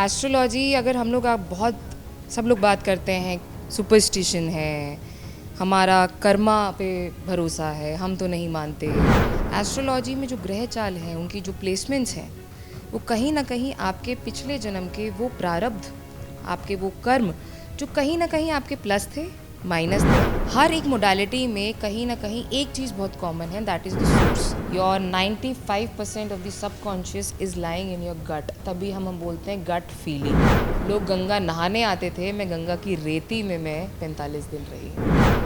Astrology अगर हम लोग आप बहुत सब लोग बात करते हैं, सुपरस्टिशन है, हमारा कर्मा पे भरोसा है, हम तो नहीं मानते। एस्ट्रोलॉजी में जो ग्रह चाल हैं, उनकी जो प्लेसमेंट्स हैं, वो कहीं ना कहीं आपके पिछले जन्म के वो प्रारब्ध, आपके वो कर्म जो कहीं ना कहीं आपके प्लस थे, माइनस थे। हर एक मोडालिटी में कहीं ना कहीं एक चीज़ बहुत कॉमन है, that is the source. Your 95% of the subconscious is lying in your gut. तभी हम बोलते हैं गट फीलिंग। लोग गंगा नहाने आते थे, मैं गंगा की रेती में मैं 45 दिन रही।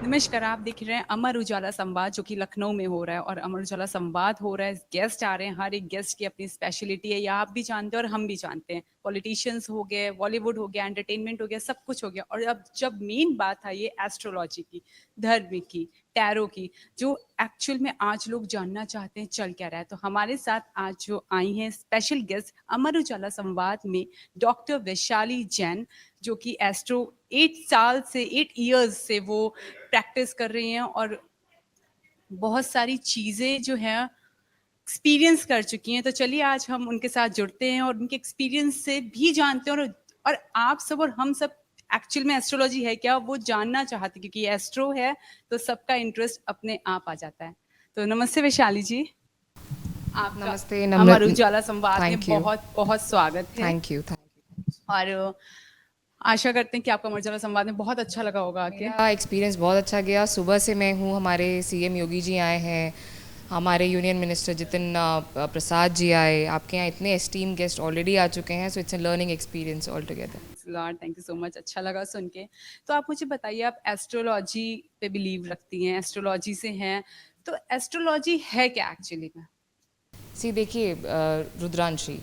नमस्कार, आप देख रहे हैं अमर उजाला संवाद जो कि लखनऊ में हो रहा है और अमर उजाला संवाद हो रहा है। गेस्ट आ रहे हैं, हर एक गेस्ट की अपनी स्पेशलिटी है, ये आप भी जानते हैं और हम भी जानते हैं। पॉलिटिशियंस हो गए, बॉलीवुड हो गया, एंटरटेनमेंट हो गया, सब कुछ हो गया। और अब जब मेन बात आई है एस्ट्रोलॉजी की, धर्म की, टैरो की, जो एक्चुअल में आज लोग जानना चाहते हैं चल क्या रहा है, तो हमारे साथ आज जो आई हैं स्पेशल गेस्ट अमर उजाला संवाद में डॉक्टर वैशाली जैन, जो कि एस्ट्रो 8 इयर्स से वो प्रैक्टिस कर रही हैं और बहुत सारी चीज़ें जो हैं एक्सपीरियंस कर चुकी हैं। तो चलिए आज हम उनके साथ जुड़ते हैं और उनके एक्सपीरियंस से भी जानते हैं और आप सब और हम सब एक्चुअल में एस्ट्रोलॉजी है क्या वो जानना चाहते हैं, क्योंकि एस्ट्रो है तो सबका इंटरेस्ट अपने आप आ जाता है। तो नमस्ते वैशाली जी, आपका नमस्ते। अमर उजाला संवाद में थैंक यू। बहुत बहुत स्वागत है। Thank you. और आशा करते हैं कि आपका अमर उजाला संवाद में बहुत अच्छा लगा होगा आके। मेरा एक्सपीरियंस बहुत अच्छा गया। सुबह से मैं हूँ, हमारे सीएम योगी जी आए हैं, हमारे यूनियन मिनिस्टर जितिन प्रसाद जी आए, आपके यहाँ इतने एस्टीम गेस्ट ऑलरेडी आ चुके हैं। So it's a learning experience all together. Lord thank you so much, अच्छा लगा सुन के। तो आप मुझे बताइए, आप एस्ट्रोलॉजी पे बिलीव रखती हैं, एस्ट्रोलॉजी से हैं, तो एस्ट्रोलॉजी है क्या एक्चुअली में? सी देखिए रुद्रांशी,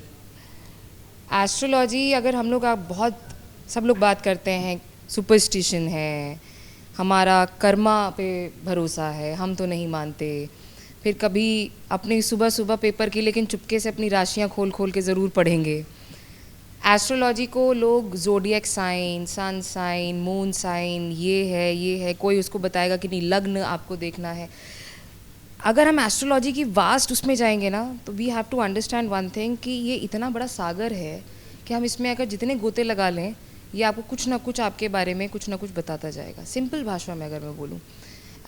एस्ट्रोलॉजी अगर हम लोग आप बहुत सब लोग बात करते हैं, सुपरस्टिशन है, हमारा कर्मा पे भरोसा है, हम तो नहीं मानते। फिर कभी अपनी सुबह सुबह पेपर की लेकिन चुपके से अपनी राशियाँ खोल खोल के ज़रूर पढ़ेंगे। एस्ट्रोलॉजी को लोग zodiac sign, sun sign, moon sign, ये है, कोई उसको बताएगा कि नहीं लग्न आपको देखना है। अगर हम एस्ट्रोलॉजी की वास्ट उसमें जाएंगे ना, तो we have to understand one thing कि ये इतना बड़ा सागर है कि हम इसमें अगर जितने गोते लगा लें, ये आपको कुछ ना कुछ आपके बारे में कुछ ना कुछ बताता जाएगा। सिंपल भाषा में अगर मैं बोलूँ,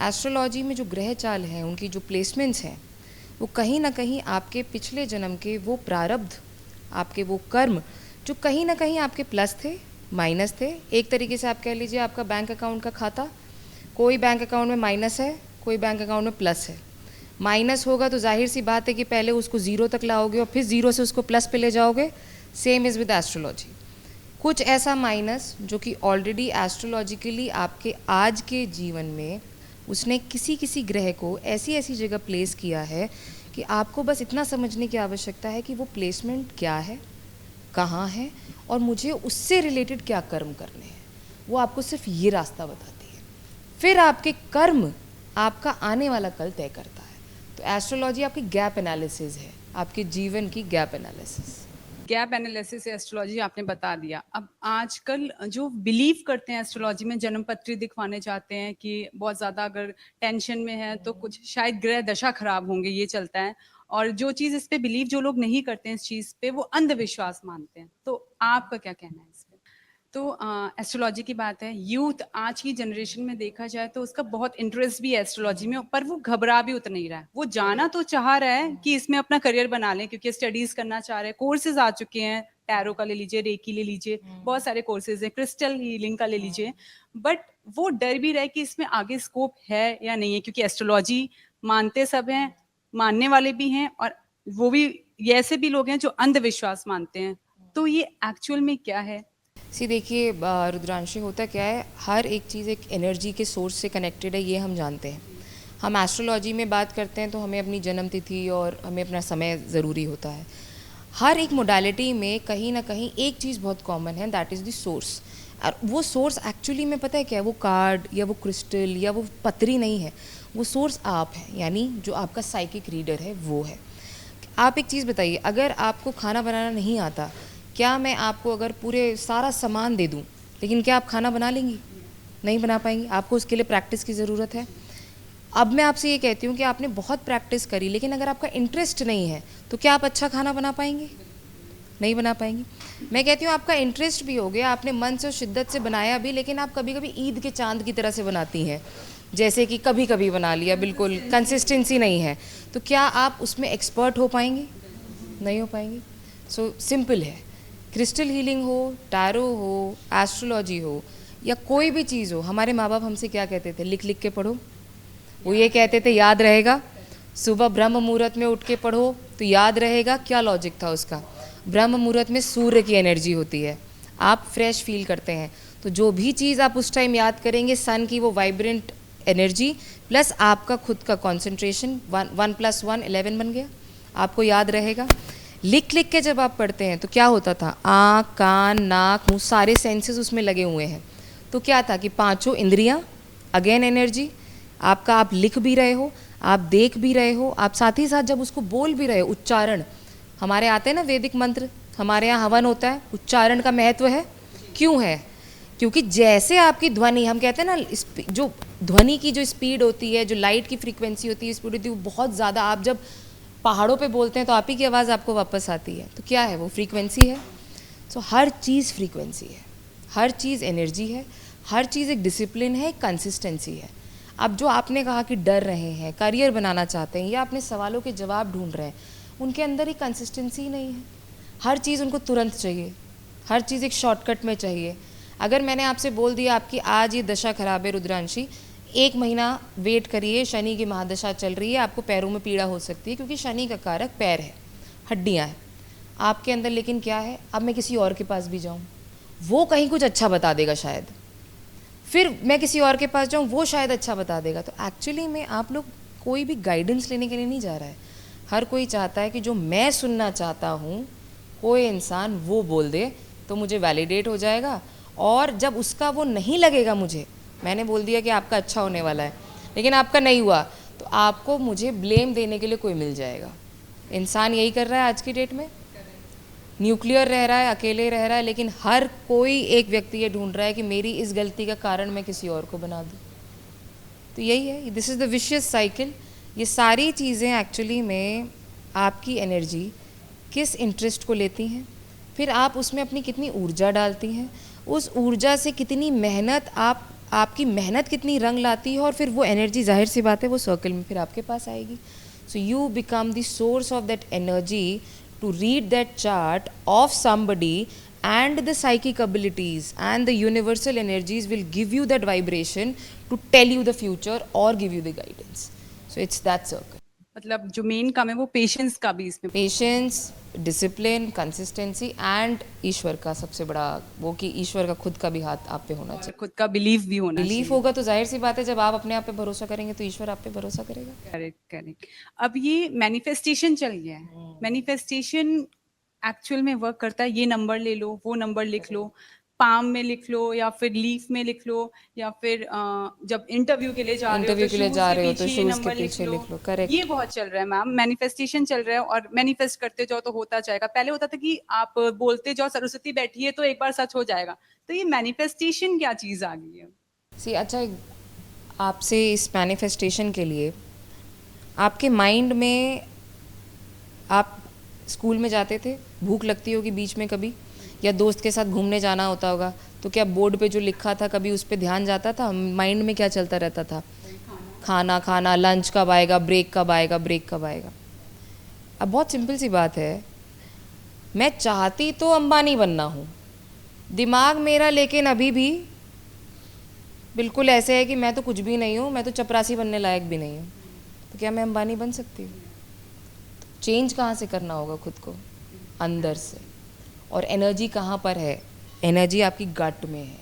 एस्ट्रोलॉजी में जो ग्रह चाल हैं, उनकी जो प्लेसमेंट्स हैं, वो कहीं ना कहीं आपके पिछले जन्म के वो प्रारब्ध, आपके वो कर्म जो कहीं ना कहीं आपके प्लस थे, माइनस थे। एक तरीके से आप कह लीजिए आपका बैंक अकाउंट का खाता, कोई बैंक अकाउंट में माइनस है, कोई बैंक अकाउंट में प्लस है। माइनस होगा तो जाहिर सी बात है कि पहले उसको ज़ीरो तक लाओगे और फिर ज़ीरो से उसको प्लस पे ले जाओगे। Same is with astrology. कुछ ऐसा माइनस जो कि ऑलरेडी एस्ट्रोलॉजिकली आपके आज के जीवन में उसने किसी किसी ग्रह को ऐसी ऐसी जगह प्लेस किया है कि आपको बस इतना समझने की आवश्यकता है कि वो प्लेसमेंट क्या है, कहाँ है, और मुझे उससे रिलेटेड क्या कर्म करने हैं। वो आपको सिर्फ ये रास्ता बताती है। फिर आपके कर्म आपका आने वाला कल तय करता है। तो एस्ट्रोलॉजी आपकी गैप एनालिसिस है, आपके जीवन की gap analysis. Gap analysis astrology आपने बता दिया। अब आजकल जो बिलीव करते हैं एस्ट्रोलॉजी में, जन्म पत्री दिखवाने चाहते हैं कि बहुत ज़्यादा अगर टेंशन में है तो कुछ शायद ग्रह दशा खराब होंगे, ये चलता है। और जो चीज़ इस पे बिलीव जो लोग नहीं करते हैं इस चीज़ पे, वो अंधविश्वास मानते हैं। तो आपका क्या कहना है इस पे? तो एस्ट्रोलॉजी की बात है, यूथ आज की जनरेशन में देखा जाए तो उसका बहुत इंटरेस्ट भी है एस्ट्रोलॉजी में, पर वो घबरा भी उतना नहीं रहा है। वो जाना तो चाह रहा है कि इसमें अपना करियर बना लें, क्योंकि स्टडीज करना चाह रहे हैं, कोर्सेज आ चुके हैं, टैरो का ले लीजिए, रेकी ले लीजिए, बहुत सारे कोर्सेज हैं, क्रिस्टल हीलिंग का ले लीजिए। बट वो डर भी रहे कि इसमें आगे स्कोप है या नहीं है, क्योंकि एस्ट्रोलॉजी मानते सब हैं, मानने वाले भी हैं, और वो भी ये ऐसे भी लोग हैं जो अंधविश्वास मानते हैं। तो ये एक्चुअल में क्या है? सी देखिए रुद्रांशी, होता क्या है, हर एक चीज़ एक एनर्जी के सोर्स से कनेक्टेड है, ये हम जानते हैं। हम एस्ट्रोलॉजी में बात करते हैं तो हमें अपनी जन्म तिथि और हमें अपना समय ज़रूरी होता है। हर एक मोडालिटी में कहीं ना कहीं एक चीज़ बहुत कॉमन है, दैट इज़ द सोर्स। और वो सोर्स एक्चुअली में पता है क्या है, वो कार्ड या वो क्रिस्टल या वो पत्री नहीं है, वो सोर्स आप हैं, यानी जो आपका साइकिक रीडर है वो है। आप एक चीज़ बताइए, अगर आपको खाना बनाना नहीं आता, क्या मैं आपको अगर पूरे सारा सामान दे दूं, लेकिन क्या आप खाना बना लेंगी? नहीं बना पाएंगी। आपको उसके लिए प्रैक्टिस की ज़रूरत है। अब मैं आपसे ये कहती हूँ कि आपने बहुत प्रैक्टिस करी, लेकिन अगर आपका इंटरेस्ट नहीं है तो क्या आप अच्छा खाना बना पाएंगे? नहीं बना पाएंगी। मैं कहती हूँ आपका इंटरेस्ट भी हो गया, आपने मन से और शिद्दत से बनाया भी, लेकिन आप कभी कभी ईद के चांद की तरह से बनाती हैं, जैसे कि कभी कभी बना लिया, बिल्कुल कंसिस्टेंसी नहीं है, तो क्या आप उसमें एक्सपर्ट हो पाएंगे? नहीं हो पाएंगे। सो सिंपल है, क्रिस्टल हीलिंग हो, टैरो हो, एस्ट्रोलॉजी हो, या कोई भी चीज़ हो, हमारे माँ बाप हमसे क्या कहते थे? लिख लिख के पढ़ो। वो ये कहते थे याद रहेगा, सुबह ब्रह्म मुहूर्त में उठ के पढ़ो तो याद रहेगा। क्या लॉजिक था उसका? ब्रह्म मुहूर्त में सूर्य की एनर्जी होती है, आप फ्रेश फील करते हैं, तो जो भी चीज़ आप उस टाइम याद करेंगे, सन की वो वाइब्रेंट एनर्जी प्लस आपका खुद का कॉन्सेंट्रेशन, 1+1 11 बन गया, आपको याद रहेगा। लिख लिख के जब आप पढ़ते हैं तो क्या होता था? आँख, कान, नाक, मुँह, सारे सेंसेस उसमें लगे हुए हैं, तो क्या था कि पांचों इंद्रियां, अगेन एनर्जी आपका, आप लिख भी रहे हो, आप देख भी रहे हो, आप साथ ही साथ जब उसको बोल भी रहे हो, उच्चारण, हमारे आते हैं ना वैदिक मंत्र, हमारे यहाँ हवन होता है, उच्चारण का महत्व है। क्यों है? क्योंकि जैसे आपकी ध्वनि, हम कहते हैं ना, जो ध्वनि की जो स्पीड होती है, जो लाइट की फ्रीक्वेंसी होती है, स्पीड होती है, वो बहुत ज़्यादा, आप जब पहाड़ों पे बोलते हैं तो आप ही की आवाज़ आपको वापस आती है, तो क्या है वो? फ्रीक्वेंसी है। सो हर चीज़ फ्रीक्वेंसी है, हर चीज़ एनर्जी है, हर चीज़ एक डिसिप्लिन है, एक कंसिस्टेंसी है। अब जो आपने कहा कि डर रहे हैं, करियर बनाना चाहते हैं, या अपने सवालों के जवाब ढूंढ रहे हैं, उनके अंदर एक कंसिस्टेंसी ही नहीं है। हर चीज़ उनको तुरंत चाहिए, हर चीज़ एक शॉर्टकट में चाहिए। अगर मैंने आपसे बोल दिया आपकी आज ये दशा खराब है रुद्रांशी, 1 महीना वेट करिए, शनि की महादशा चल रही है, आपको पैरों में पीड़ा हो सकती है, क्योंकि शनि का कारक पैर है, हड्डियाँ हैं आपके अंदर। लेकिन क्या है, अब मैं किसी और के पास भी जाऊँ, वो कहीं कुछ अच्छा बता देगा शायद, फिर मैं किसी और के पास जाऊँ, वो शायद अच्छा बता देगा। तो एक्चुअली में आप लोग कोई भी गाइडेंस लेने के लिए नहीं जा रहा है, हर कोई चाहता है कि जो मैं सुनना चाहता हूँ कोई इंसान वो बोल दे तो मुझे वैलिडेट हो जाएगा, और जब उसका वो नहीं लगेगा मुझे, मैंने बोल दिया कि आपका अच्छा होने वाला है लेकिन आपका नहीं हुआ, तो आपको मुझे ब्लेम देने के लिए कोई मिल जाएगा। इंसान यही कर रहा है आज की डेट में, न्यूक्लियर रह रहा है, अकेले रह रहा है, लेकिन हर कोई एक व्यक्ति ये ढूंढ रहा है कि मेरी इस गलती का कारण मैं किसी और को बना दूँ। तो यही है, this is the vicious cycle. ये सारी चीज़ें एक्चुअली में आपकी एनर्जी किस इंटरेस्ट को लेती हैं, फिर आप उसमें अपनी कितनी ऊर्जा डालती हैं, उस ऊर्जा से कितनी मेहनत आपकी मेहनत कितनी रंग लाती है, और फिर वो एनर्जी जाहिर सी बात है वो सर्कल में फिर आपके पास आएगी। So you become the source of that energy to read that chart of somebody, and the psychic abilities and the universal energies will give you that vibration to tell you the future or give you the guidance. So it's that circle. मतलब जो main काम है वो patience का भी इसमें, patience, discipline, consistency and ईश्वर का सबसे बड़ा वो, कि ईश्वर का खुद का भी हाथ आप पे होना चाहिए। खुद का बिलीफ भी होना बिलीफ चाहिए। होगा तो जाहिर सी बात है, जब आप अपने आप पे भरोसा करेंगे तो ईश्वर आप पे भरोसा करेगा। Correct correct. अब ये मैनिफेस्टेशन चल गया है, मैनिफेस्टेशन एक्चुअल में वर्क करता है, ये नंबर ले लो, वो नंबर लिख लो, पाम में लिख लो या फिर लीफ में लिख लो, या फिर जब इंटरव्यू के लिए जा रहे हो इंटरव्यू तो के लिए शूज जा के रहे हो तो पीछे ये शूज के नंबर पीछे लिख लो। करेक्ट। ये बहुत चल रहा है मैम, मैनिफेस्टेशन चल रहा है, और मैनिफेस्ट करते जाओ तो होता जाएगा। पहले होता था कि आप बोलते जाओ सरस्वती बैठी है तो एक बार सच हो जाएगा, तो ये मैनिफेस्टेशन क्या चीज आ गई है? सी अच्छा, आपसे इस मैनिफेस्टेशन के लिए आपके माइंड में, आप स्कूल में जाते थे, भूख लगती होगी बीच में कभी, या दोस्त के साथ घूमने जाना होता होगा, तो क्या बोर्ड पे जो लिखा था कभी उस पर ध्यान जाता था? माइंड में क्या चलता रहता था? खाना खाना, लंच कब आएगा, ब्रेक कब आएगा, ब्रेक कब आएगा। अब बहुत सिंपल सी बात है, मैं चाहती तो अंबानी बनना हूँ, दिमाग मेरा लेकिन अभी भी बिल्कुल ऐसे है कि मैं तो कुछ भी नहीं हूँ, मैं तो चपरासी बनने लायक भी नहीं हूँ, तो क्या मैं अंबानी बन सकती हूँ? चेंज कहाँ से करना होगा खुद को? अंदर से। और एनर्जी कहाँ पर है? एनर्जी आपकी गट में है।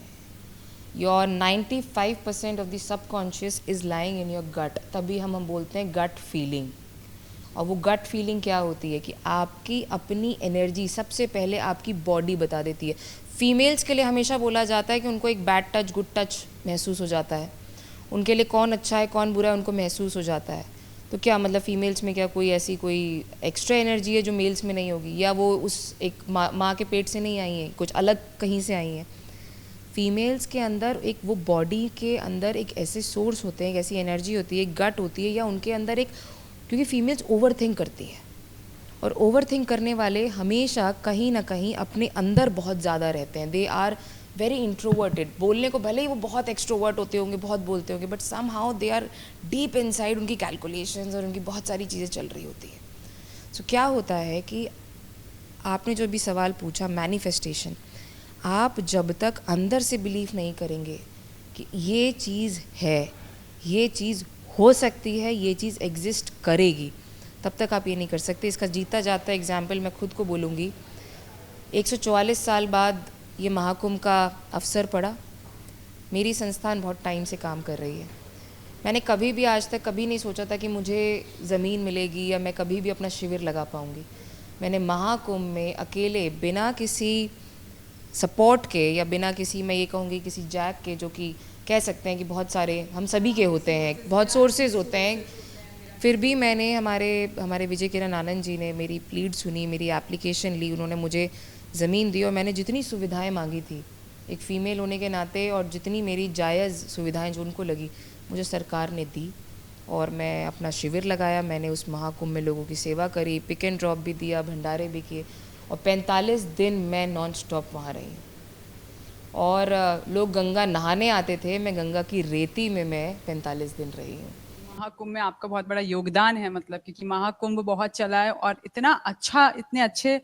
Your 95% of the subconscious is lying in your gut, तभी हम बोलते हैं गट फीलिंग। और वो गट फीलिंग क्या होती है कि आपकी अपनी एनर्जी सबसे पहले आपकी बॉडी बता देती है। फीमेल्स के लिए हमेशा बोला जाता है कि उनको एक बैड टच गुड टच महसूस हो जाता है, उनके लिए कौन अच्छा है कौन बुरा है उनको महसूस हो जाता है। तो क्या मतलब फीमेल्स में क्या कोई ऐसी कोई एक्स्ट्रा एनर्जी है जो मेल्स में नहीं होगी, या वो उस एक माँ के पेट से नहीं आई हैं, कुछ अलग कहीं से आई हैं? फीमेल्स के अंदर एक वो बॉडी के अंदर एक ऐसे सोर्स होते हैं, एक ऐसी एनर्जी होती है, एक गट होती है, या उनके अंदर एक, क्योंकि फीमेल्स ओवर थिंक करती है, और ओवर थिंक करने वाले हमेशा कहीं ना कहीं अपने अंदर बहुत ज़्यादा रहते हैं. They are very introverted. बोलने को भले ही वो बहुत एक्सट्रोवर्ट होते होंगे, बहुत बोलते होंगे, but somehow they are deep inside. उनकी कैलकुलेशंस और उनकी बहुत सारी चीज़ें चल रही होती हैं. सो क्या होता है कि आपने जो भी सवाल पूछा, मैनिफेस्टेशन, आप जब तक अंदर से बिलीव नहीं करेंगे कि ये चीज़ है, ये चीज़ हो सकती है, ये चीज़ एग्जिस्ट करेगी, तब तक आप ये नहीं कर सकते. इसका जीता जाता एग्जाम्पल मैं खुद को बोलूँगी. 144 साल बाद ये महाकुंभ का अवसर पड़ा. मेरी संस्थान बहुत टाइम से काम कर रही है. मैंने कभी भी आज तक कभी नहीं सोचा था कि मुझे ज़मीन मिलेगी या मैं कभी भी अपना शिविर लगा पाऊँगी. मैंने महाकुंभ में अकेले बिना किसी सपोर्ट के या बिना किसी, मैं ये कहूँगी किसी जैक के, जो कि कह सकते हैं कि बहुत सारे हम सभी के होते हैं, बहुत सोर्सेज होते हैं, फिर भी मैंने हमारे विजय किरण आनंद जी ने मेरी प्लीड सुनी, मेरी एप्लीकेशन ली, उन्होंने मुझे ज़मीन दी और मैंने जितनी सुविधाएं मांगी थी एक फ़ीमेल होने के नाते, और जितनी मेरी जायज़ सुविधाएं जो उनको लगी, मुझे सरकार ने दी. और मैं अपना शिविर लगाया. मैंने उस महाकुंभ में लोगों की सेवा करी, पिक एंड ड्रॉप भी दिया, भंडारे भी किए, और 45 दिन मैं नॉन स्टॉप वहाँ रही. और लोग गंगा नहाने आते थे, मैं गंगा की रेती में मैं 45 दिन रही हूँ. महाकुंभ में आपका बहुत बड़ा योगदान है, मतलब क्योंकि महाकुंभ बहुत चला है और इतना अच्छा, इतने अच्छे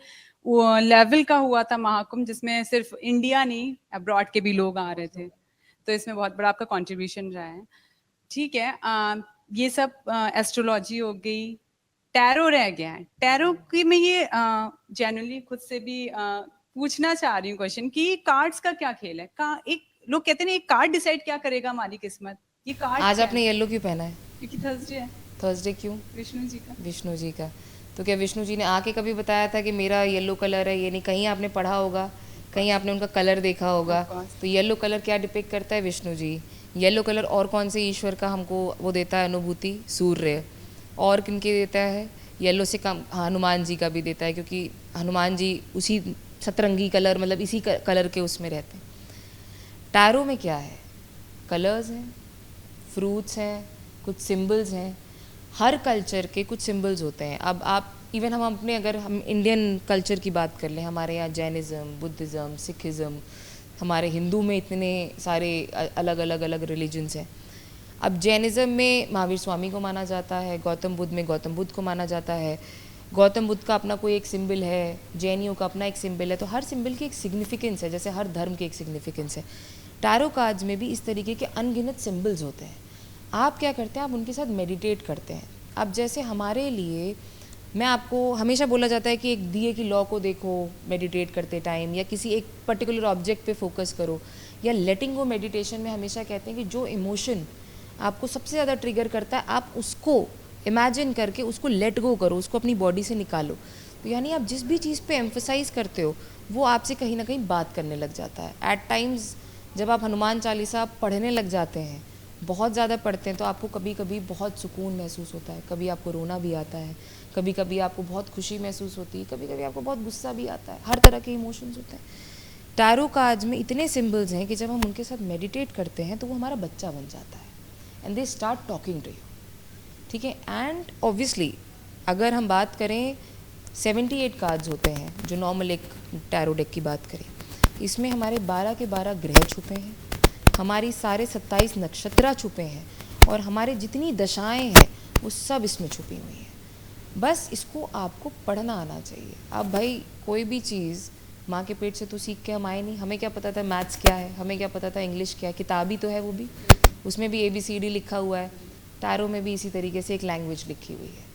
लेवल का हुआ था महाकुंभ, जिसमें सिर्फ इंडिया नहीं अब्रॉड के भी लोग आ रहे थे. तो इसमें बहुत बड़ा आपका कंट्रीब्यूशन रहा है. ठीक है, ये सब एस्ट्रोलॉजी हो गई. टैरो रह गया है. टैरो की मैं ये जेन्युइनली खुद से भी पूछना चाह रही हूँ क्वेश्चन कि कार्ड्स का क्या खेल है. का एक लोग कहते हैं एक कार्ड डिसाइड क्या करेगा हमारी किस्मत. ये कार्ड आज क्या आपने है? येलो क्यों पहना है? क्योंकि थर्सडे है, थर्सडे क्यों? विष्णु जी का. विष्णु जी का. तो क्या विष्णु जी ने आके कभी बताया था कि मेरा येलो कलर है? ये नहीं, कहीं आपने पढ़ा होगा, कहीं आपने उनका कलर देखा होगा. Of course. तो येलो कलर क्या डिपिक्ट करता है? विष्णु जी. येलो कलर और कौन से ईश्वर का हमको वो देता है अनुभूति? सूर्य. और किनके देता है? येलो से कम हनुमान जी का भी देता है, क्योंकि हनुमान जी उसी सतरंगी कलर, मतलब इसी कलर के उसमें रहते हैं. टैरो में क्या है? कलर्स हैं, फ्रूट्स हैं, कुछ सिम्बल्स हैं. हर कल्चर के कुछ सिम्बल्स होते हैं. अब आप इवन हम अपने, अगर हम इंडियन कल्चर की बात कर लें, हमारे यहाँ जैनिज़्म, बुद्धिज़्म, सिखिज़्म, हमारे हिंदू में इतने सारे अलग अलग अलग रिलीजन्स हैं. अब जैनिज़्म में महावीर स्वामी को माना जाता है, गौतम बुद्ध में गौतम बुद्ध को माना जाता है. गौतम बुद्ध का अपना कोई एक सिंबल है, जैनियों का अपना एक सिंबल है. तो हर सिंबल की एक सिग्निफिकेंस है, जैसे हर धर्म की एक सिग्निफिकेंस है. टैरो कार्ड्स में भी इस तरीके के अनगिनत सिंबल्स होते हैं. आप क्या करते हैं? आप उनके साथ मेडिटेट करते हैं. अब जैसे हमारे लिए, मैं आपको हमेशा बोला जाता है कि एक दिए की लॉ को देखो मेडिटेट करते टाइम, या किसी एक पर्टिकुलर ऑब्जेक्ट पे फोकस करो, या लेटिंग गो मेडिटेशन में हमेशा कहते हैं कि जो इमोशन आपको सबसे ज़्यादा ट्रिगर करता है, आप उसको इमेजिन करके उसको लेट गो करो, उसको अपनी बॉडी से निकालो. तो यानी आप जिस भी चीज़ पे एम्फसाइज करते हो, वो आपसे कहीं ना कहीं बात करने लग जाता है. एट टाइम्स जब आप हनुमान चालीसा पढ़ने लग जाते हैं, बहुत ज़्यादा पढ़ते हैं, तो आपको कभी कभी बहुत सुकून महसूस होता है, कभी आपको रोना भी आता है, कभी कभी आपको बहुत खुशी महसूस होती है, कभी कभी आपको बहुत गुस्सा भी आता है. हर तरह के इमोशंस होते हैं. टैरो कार्ड्स में इतने सिंबल्स हैं कि जब हम उनके साथ मेडिटेट करते हैं तो वो हमारा बच्चा बन जाता है, and they start talking to you. ठीक है. एंड ऑब्वियसली अगर हम बात करें, 78 कार्ड्स होते हैं जो नॉर्मल एक टैरो डेक की बात करें. इसमें हमारे 12 के 12 ग्रह छुपे हैं, हमारी सारे 27 नक्षत्र छुपे हैं, और हमारे जितनी दशाएं हैं वो सब इसमें छुपी हुई हैं. बस इसको आपको पढ़ना आना चाहिए. अब भाई कोई भी चीज़ माँ के पेट से तो सीख के हम आए नहीं. हमें क्या पता था मैथ्स क्या है, हमें क्या पता था इंग्लिश क्या है. किताब ही तो है वो भी, उसमें भी ABCD लिखा हुआ है. टैरो में भी इसी तरीके से एक लैंग्वेज लिखी हुई है.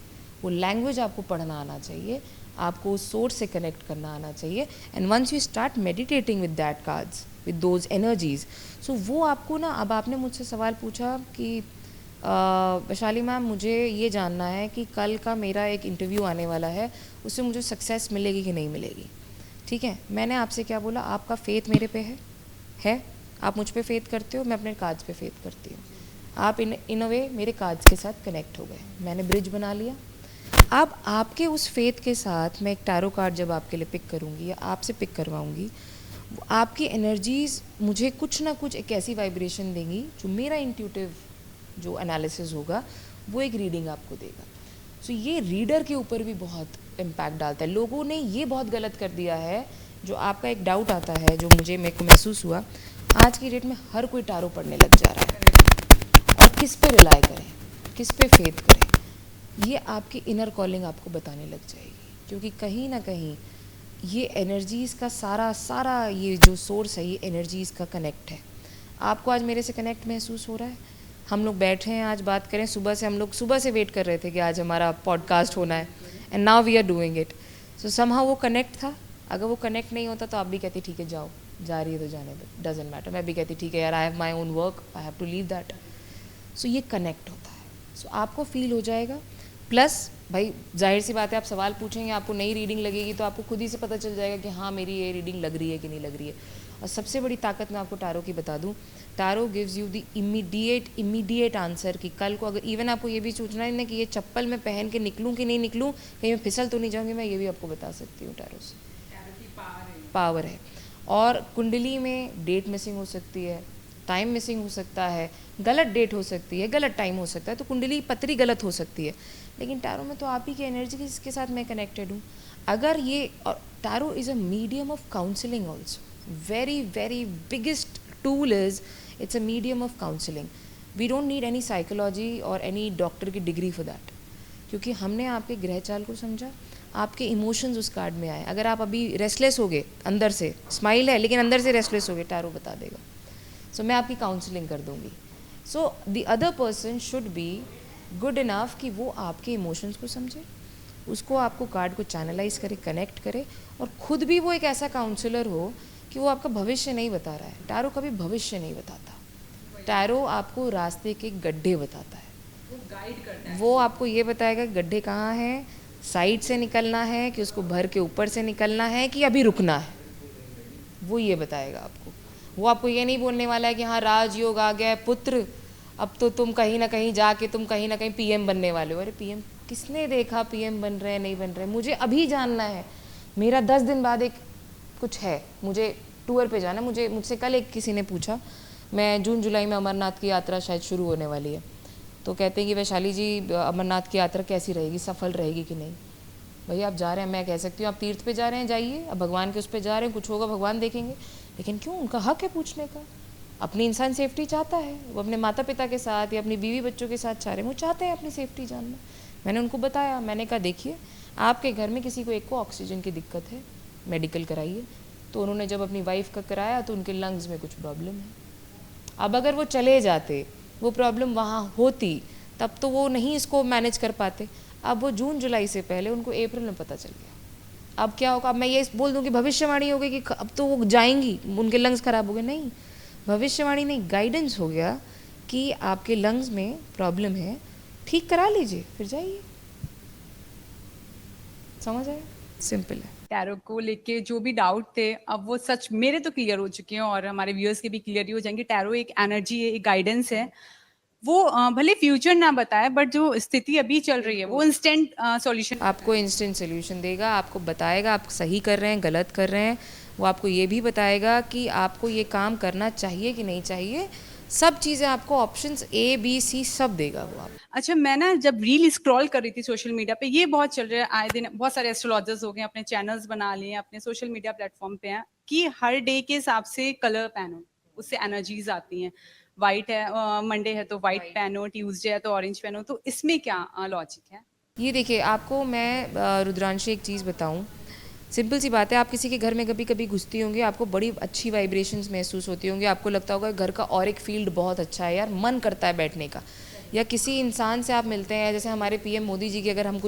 वो लैंग्वेज आपको पढ़ना आना चाहिए, आपको उस सोर्स से कनेक्ट करना आना चाहिए. And once you start meditating with that cards, with those energies, so वो आपको ना, अब आपने मुझसे सवाल पूछा कि वैशाली मैम मुझे ये जानना है कि कल का मेरा एक इंटरव्यू आने वाला है, उससे मुझे सक्सेस मिलेगी कि नहीं मिलेगी. ठीक है. मैंने आपसे क्या बोला? आपका फेथ मेरे पे है. आप मुझ पे फेथ करते हो, मैं अपने कार्ड्स पे फेथ करती हूँ. आप इन अ वे मेरे कार्ड्स के साथ कनेक्ट हो गए, मैंने ब्रिज बना लिया. अब आपके उस फेथ के साथ मैं एक टैरो कार्ड जब आपके लिए पिक करूँगी या आपसे पिक करवाऊँगी, आपकी एनर्जीज़ मुझे कुछ ना कुछ एक ऐसी वाइब्रेशन देंगी जो मेरा इंट्यूटिव जो एनालिसिस होगा वो एक रीडिंग आपको देगा. सो ये रीडर के ऊपर भी बहुत इम्पैक्ट डालता है। लोगों ने ये बहुत गलत कर दिया है, जो आपका एक डाउट आता है, जो मेरे को महसूस हुआ, आज की डेट में हर कोई टारो पढ़ने लग जा रहा है। और किस पे रिलाई करें, किस पे फेथ करें, ये आपकी इनर कॉलिंग आपको बताने लग जाएगी, क्योंकि कहीं ना कहीं ये एनर्जीज़ का सारा ये जो सोर्स है, ये एनर्जीज़ का कनेक्ट है। आपको आज मेरे से कनेक्ट महसूस हो रहा है? हम लोग बैठे हैं, आज बात करें, हम लोग सुबह से वेट कर रहे थे कि आज हमारा पॉडकास्ट होना है, and now we are doing it. So somehow वो कनेक्ट था। अगर वो कनेक्ट नहीं होता तो आप भी कहती ठीक है जाओ, जा रही है तो जाने दो, डजेंट मैटर। मैं भी कहती ठीक है यार, I have my own work, I have to leave that. So ये कनेक्ट होता है। सो आपको फील हो जाएगा। प्लस भाई जाहिर सी बात है, आप सवाल पूछेंगे, आपको नई रीडिंग लगेगी तो आपको खुद ही से पता चल जाएगा कि हाँ मेरी ये रीडिंग लग रही है कि नहीं लग रही है। और सबसे बड़ी ताकत मैं आपको टारो की बता दूं, tarot gives you the immediate answer. कि कल को अगर इवन आपको ये भी सोचना है ना कि ये चप्पल मैं पहन के निकलूं कि नहीं निकलूं, कहीं मैं फिसल तो नहीं जाऊंगी, मैं ये भी आपको बता सकती हूँ। टारो से पावर है। और कुंडली में डेट मिसिंग हो सकती है, टाइम मिसिंग हो सकता है, गलत डेट हो सकती है, गलत टाइम हो सकता है, तो कुंडली पतरी गलत हो सकती है। लेकिन टारो में तो आप ही की एनर्जी के साथ मैं कनेक्टेड हूँ। अगर ये, और tarot is a medium of counselling also. Very biggest tool is it's a medium of counselling. We don't need any psychology और एनी डॉक्टर की डिग्री फॉर दैट, क्योंकि हमने आपके ग्रह चाल को समझा, आपके इमोशंस उस कार्ड में आए। अगर आप अभी रेस्टलेस हो गए, अंदर से स्माइल है लेकिन अंदर से रेस्टलेस हो गए, टारो बता देगा। सो मैं आपकी काउंसलिंग कर दूंगी। So the other person should be good enough कि वो आपके इमोशंस को समझे, उसको आपको कार्ड को चैनलाइज करे, कनेक्ट करे, और खुद भी वो एक ऐसा काउंसलर हो कि वो आपका भविष्य नहीं बता रहा है। टारो कभी भविष्य नहीं बताता, टारो आपको रास्ते के गड्ढे बताता है। वो गाइड करता है। वो आपको ये बताएगा गड्ढे कहाँ हैं, साइड से निकलना है कि उसको भर के ऊपर से निकलना है कि अभी रुकना है, वो ये बताएगा आपको। वो आपको ये नहीं बोलने वाला है कि हाँ राजयोग आ गया है पुत्र, अब तो तुम कहीं ना कहीं जाके तुम कहीं ना कहीं पीएम बनने वाले हो। अरे पीएम किसने देखा पीएम बन रहे हैं नहीं बन रहे, मुझे अभी जानना है। मेरा 10 दिन बाद एक कुछ है, मुझे टूर पे जाना। मुझसे कल एक किसी ने पूछा, मैं जून जुलाई में अमरनाथ की यात्रा शायद शुरू होने वाली है, तो कहते हैं कि वैशाली जी अमरनाथ की यात्रा कैसी रहेगी, सफल रहेगी कि नहीं। भैया आप जा रहे हैं, मैं कह सकती हूँ आप तीर्थ पे जा रहे हैं, जाइए, अब भगवान के उस पर जा रहे हैं, कुछ होगा भगवान देखेंगे। लेकिन क्यों, उनका हक है पूछने का। अपनी इंसान सेफ्टी चाहता है, वो अपने माता पिता के साथ या अपनी बीवी बच्चों के साथ चाह रहे हैं, वो चाहते हैं अपनी सेफ्टी जानना। मैंने उनको बताया, मैंने कहा देखिए आपके घर में किसी को एक को ऑक्सीजन की दिक्कत है, मेडिकल कराइए। तो उन्होंने जब अपनी वाइफ का कराया तो उनके लंग्स में कुछ प्रॉब्लम है। अब अगर वो चले जाते, वो प्रॉब्लम वहाँ होती, तब तो वो नहीं इसको मैनेज कर पाते। अब वो जून जुलाई से पहले उनको अप्रैल में पता चल गया। अब क्या होगा, अब मैं ये बोल दूं कि भविष्यवाणी हो गई कि अब तो वो जाएंगी, उनके लंग्स खराब हो गए, नहीं, भविष्यवाणी नहीं, गाइडेंस हो गया कि आपके लंग्स में प्रॉब्लम है, ठीक करा लीजिए फिर जाइए। समझ आया, सिंपल है। टैरो को लेके जो भी डाउट थे, अब वो सच मेरे तो क्लियर हो चुके हैं और हमारे व्यूअर्स के भी क्लियर ही हो जाएंगे। टैरो एक एनर्जी है, एक गाइडेंस है। वो भले फ्यूचर ना बताए, बट जो स्थिति अभी चल रही है वो इंस्टेंट सॉल्यूशन आपको इंस्टेंट सोल्यूशन देगा, आपको बताएगा आप सही कर रहे हैं गलत कर रहे हैं। वो आपको ये भी बताएगा कि आपको ये काम करना चाहिए कि नहीं चाहिए। सब चीज़ें आपको ऑप्शंस ABC सब देगा वो आप। अच्छा, मैं ना जब रील स्क्रॉल कर रही थी सोशल मीडिया पे, ये बहुत चल रहा है आए दिन, बहुत सारे एस्ट्रोलॉजर्स हो गए, अपने चैनल्स बना लिए, अपने सोशल मीडिया प्लेटफॉर्म पे हैं कि हर डे के हिसाब से कलर पहनो, उससे एनर्जीज आती हैं। वाइट है, मंडे है तो वाइट पहनो, ट्यूसडे है तो ऑरेंज पहनो, तो इसमें क्या लॉजिक है? ये देखिए, आपको मैं रुद्रांशी एक चीज़ बताऊं, सिंपल सी बात है। आप किसी के घर में कभी कभी घुसती होंगी, आपको बड़ी अच्छी वाइब्रेशंस महसूस होती होंगी, आपको लगता होगा घर का और एक फील्ड बहुत अच्छा है यार, मन करता है बैठने का। या किसी इंसान से आप मिलते हैं, जैसे हमारे PM मोदी जी की अगर हम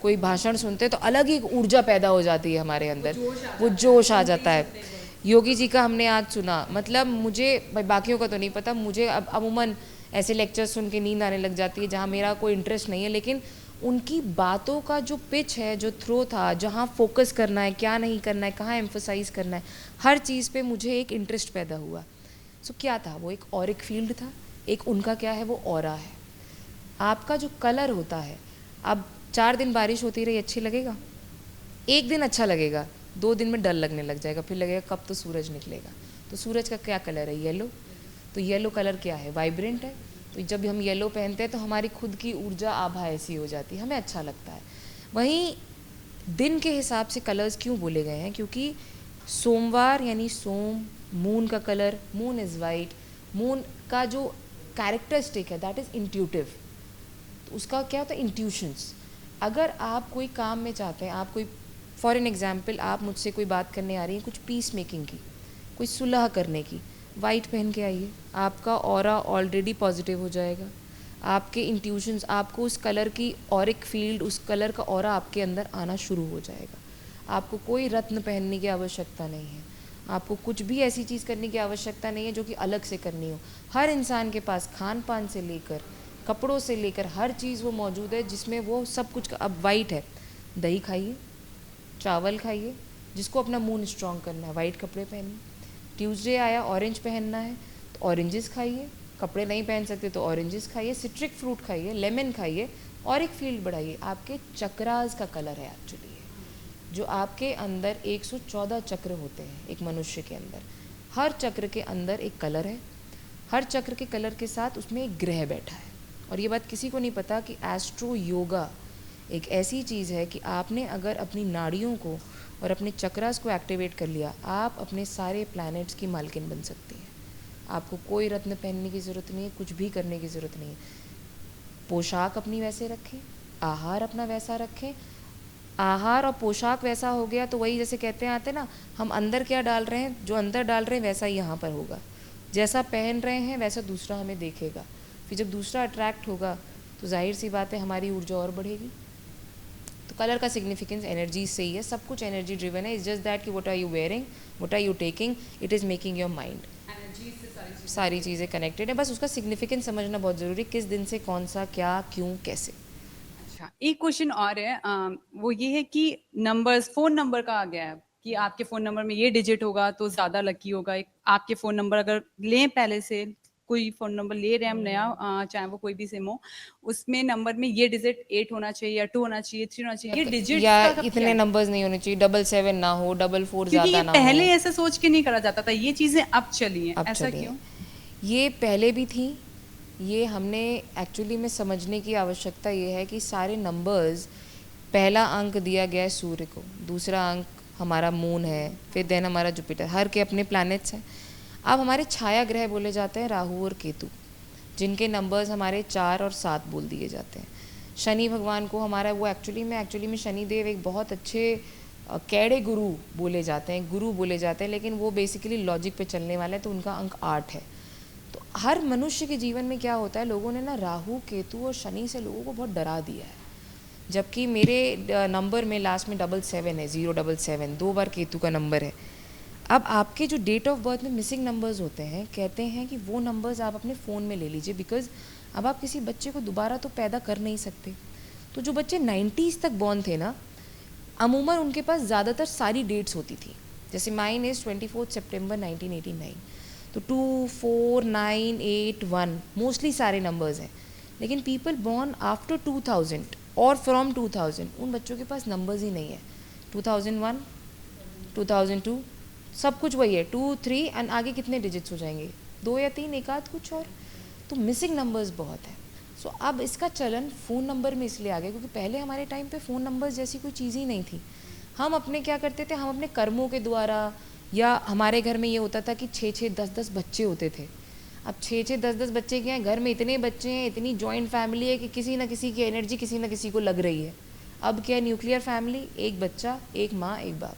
कोई भाषण सुनते हैं तो अलग ही ऊर्जा पैदा हो जाती है हमारे अंदर, वो जोश आ जाता है। योगी जी का हमने आज सुना, मतलब मुझे भाई बाकियों का तो नहीं पता, मुझे अब अमूमन ऐसे लेक्चर सुन के नींद आने लग जाती है जहाँ मेरा कोई इंटरेस्ट नहीं है, लेकिन उनकी बातों का जो पिच है, जो थ्रो था, जहाँ फोकस करना है, क्या नहीं करना है, कहाँ एम्फोसाइज करना है, हर चीज़ पे मुझे एक इंटरेस्ट पैदा हुआ। सो क्या था वो, एक और एक फील्ड था, एक उनका क्या है वो ऑरा है। आपका जो कलर होता है, अब 4 दिन बारिश होती रही अच्छी लगेगा, एक दिन अच्छा लगेगा, 2 दिन में डर लगने लग जाएगा, फिर लगेगा कब तो सूरज निकलेगा। तो सूरज का क्या कलर है, येलो। तो येलो कलर क्या है, वाइब्रेंट है। तो जब हम येलो पहनते हैं तो हमारी खुद की ऊर्जा आभा ऐसी हो जाती है, हमें अच्छा लगता है। वहीं दिन के हिसाब से कलर्स क्यों बोले गए हैं, क्योंकि सोमवार यानी सोम, मून का colour, moon is white, moon का जो कैरेक्टरिस्टिक है दैट इज़ इंट्यूटिव। तो उसका क्या होता है, इंट्यूशंस। अगर आप कोई काम में चाहते हैं, आप कोई फॉर एन एग्जाम्पल आप मुझसे कोई बात करने आ रही हैं कुछ पीस मेकिंग की, कोई सुलह करने की, वाइट पहन के आइए, आपका ऑरा ऑलरेडी पॉजिटिव हो जाएगा। आपके इंट्यूशंस, आपको उस कलर की ऑरिक फील्ड, उस कलर का ऑरा आपके अंदर आना शुरू हो जाएगा। आपको कोई रत्न पहनने की आवश्यकता नहीं है, आपको कुछ भी ऐसी चीज़ करने की आवश्यकता नहीं है जो कि अलग से करनी हो। हर इंसान के पास खान पान से लेकर कपड़ों से लेकर हर चीज़ वो मौजूद है जिसमें वो सब कुछ अब वाइट है। दही खाइए, चावल खाइए, जिसको अपना मूड स्ट्रॉन्ग करना है वाइट कपड़े पहनिए। ट्यूसडे आया ऑरेंज पहनना है तो ऑरेंजेस खाइए, कपड़े नहीं पहन सकते तो ऑरेंजेस खाइए, सिट्रिक फ्रूट खाइए, लेमन खाइए और एक फील्ड बढ़ाइए। आपके चक्रास का कलर है एक्चुअली जो आपके अंदर 114 चक्र होते हैं एक मनुष्य के अंदर। हर चक्र के अंदर एक कलर है, हर चक्र के कलर के साथ उसमें एक ग्रह बैठा है। और ये बात किसी को नहीं पता कि एस्ट्रो योगा एक ऐसी चीज़ है कि आपने अगर अपनी नाड़ियों को और अपने चक्रास को एक्टिवेट कर लिया, आप अपने सारे प्लैनेट्स की मालकिन बन सकती हैं। आपको कोई रत्न पहनने की ज़रूरत नहीं है, कुछ भी करने की ज़रूरत नहीं है। पोशाक अपनी वैसे रखें, आहार अपना वैसा रखें। आहार और पोशाक वैसा हो गया तो वही जैसे कहते हैं आते ना, हम अंदर क्या डाल रहे हैं, जो अंदर डाल रहे हैं वैसा ही यहाँ पर होगा। जैसा पहन रहे हैं वैसा दूसरा हमें देखेगा। फिर जब दूसरा अट्रैक्ट होगा तो जाहिर सी बात है हमारी ऊर्जा और बढ़ेगी। तो कलर का सिग्निफिकेंस एनर्जी से ही है, सब कुछ एनर्जी ड्रिवन है। इट्स जस्ट दैट कि what are you wearing, what are you taking, it is making your mind. Energy से सारी चीज़ें कनेक्टेड है, बस उसका सिग्निफिकेंस समझना बहुत ज़रूरी, किस दिन से कौन सा क्या क्यों कैसे। अच्छा, एक क्वेश्चन और है, वो ये है कि नंबर्स, फोन नंबर का आ गया है कि आपके फोन नंबर में ये डिजिट होगा तो ज्यादा लकी होगा। एक आपके फोन नंबर अगर लें, पहले से कोई फोन नंबर ले रहे हैं हम नया, चाहे वो कोई भी सिम हो, उसमें नंबर में ये डिजिट 8 होना चाहिए या 2 होना चाहिए, 3 होना चाहिए, ये या डिजिट्स का कब क्या इतने है? नंबर्स नहीं होने चाहिए, 77 ना हो, 44 क्योंकि ये ज़्यादा ना हो। पहले ऐसा सोच के नहीं करा जाता था, ये चीजें अब चली हैं, अब ऐसा चलिए, क्यों? ये पहले भी थी, ये हमने एक्चुअली में समझने की आवश्यकता ये है कि सारे नंबर्स, पहला अंक दिया गया है सूर्य को, दूसरा अंक हमारा मून है, फिर देन हमारा जुपिटर, हर के अपने प्लैनेट्स हैं। अब हमारे छाया ग्रह बोले जाते हैं राहु और केतु, जिनके नंबर्स हमारे 4 और 7 बोल दिए जाते हैं। शनि भगवान को हमारा वो एक्चुअली में शनिदेव एक बहुत अच्छे कैड़े गुरु बोले जाते हैं, गुरु बोले जाते हैं, लेकिन वो बेसिकली लॉजिक पे चलने वाले हैं, तो उनका अंक 8 है। तो हर मनुष्य के जीवन में क्या होता है, लोगों ने ना राहु केतु और शनि से लोगों को बहुत डरा दिया है। जबकि मेरे नंबर में लास्ट में 77 है, 077, 2 बार केतु का नंबर है। अब आपके जो डेट ऑफ बर्थ में मिसिंग नंबर्स होते हैं, कहते हैं कि वो नंबर्स आप अपने फ़ोन में ले लीजिए, बिकॉज अब आप किसी बच्चे को दोबारा तो पैदा कर नहीं सकते। तो जो बच्चे 90s तक बॉर्न थे ना, अमूमन उनके पास ज़्यादातर सारी डेट्स होती थी। जैसे माइन इज़ 24 सितंबर 1989, तो 2, 4, 9, 8, 1 मोस्टली सारे नंबर्स हैं। लेकिन पीपल बॉर्न आफ्टर 2000 और फ्रॉम 2000, उन बच्चों के पास नंबर्स ही नहीं है। 2001, 2002 सब कुछ वही है, 2, 3 एंड आगे कितने डिजिट्स हो जाएंगे, 2 या 3, एक आध कुछ और। तो मिसिंग नंबर्स बहुत है। सो अब इसका चलन फ़ोन नंबर में इसलिए आ गया क्योंकि पहले हमारे टाइम पे फ़ोन नंबर्स जैसी कोई चीज़ ही नहीं थी। हम अपने क्या करते थे, हम अपने कर्मों के द्वारा, या हमारे घर में ये होता था कि 6-6, 10-10 बच्चे होते थे। अब 6-6, 10-10 बच्चे क्या हैं, घर में इतने बच्चे हैं, इतनी जॉइंट फैमिली है कि किसी ना किसी की एनर्जी किसी ना किसी को लग रही है। अब क्या है, न्यूक्लियर फैमिली, एक बच्चा, एक माँ, एक बाप।